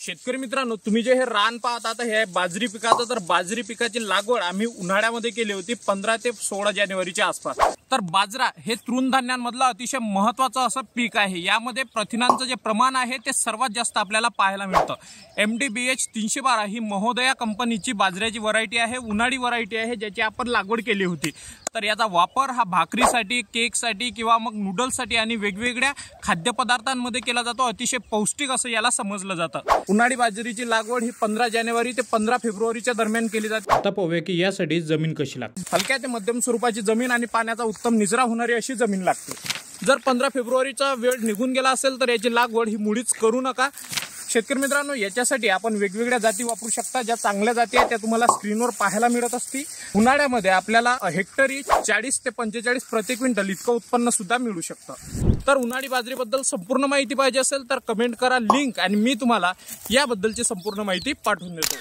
शेतकरी मित्रांनो, तुम्ही जे हे रान पाहता आता हे बाजरी पिकाचं, तर बाजरी पिकाची लागवड आम्ही उन्हाळ्यामध्ये केली होती 15 ते 16 जानेवारीच्या आसपास। तर बाजरा हे तृणधान्यांमधलं अतिशय महत्त्वाचं असं पीक आहे। यामध्ये प्रथिनांचं जे प्रमाण आहे ते सर्वात जास्त आपल्याला पाहायला मिळतं। MDBH 312 ही महोदया कंपनीची बाजऱ्याची व्हरायटी आहे, उन्हाळी व्हरायटी आहे, ज्याची आपण लागवड केली होती। तर याचा वापर हा भाकरीसाठी, केकसाठी किंवा मग नूडल्ससाठी आणि वेगवेगळ्या खाद्यपदार्थांमध्ये केला जातो। अतिशय पौष्टिक असं याला समजलं जातं। उन्हाळी बाजरीची लागवड ही 15 जानेवारी ते 15 फेब्रुवारीच्या दरम्यान केली जाते। आता पाहूया की यासाठी जमीन कशी लागते। हलक्या ते मध्यम स्वरूपाची जमीन आणि पाण्याचा उत्तम निचरा होणारी अशी जमीन लागते। जर 15 फेब्रुवारीचा वेळ निघून गेला असेल तर याची लागवड ही मुळीच करू नका। शेतकरी मित्रांनो, याच्यासाठी आपण वेगवेगळ्या जाती वापरू शकता। ज्या चांगल्या जाती आहेत त्या तुम्हाला स्क्रीनवर पाहायला मिळत असतील। उन्हाळ्यामध्ये आपल्याला हेक्टरी 40 ते 45 प्रति क्विंटल इतकं उत्पन्न सुद्धा मिळू शकतं। तर उन्हाळी बाजरीबद्दल संपूर्ण माहिती पाहिजे असेल तर कमेंट करा लिंक, आणि मी तुम्हाला याबद्दलची संपूर्ण माहिती पाठवून देतो।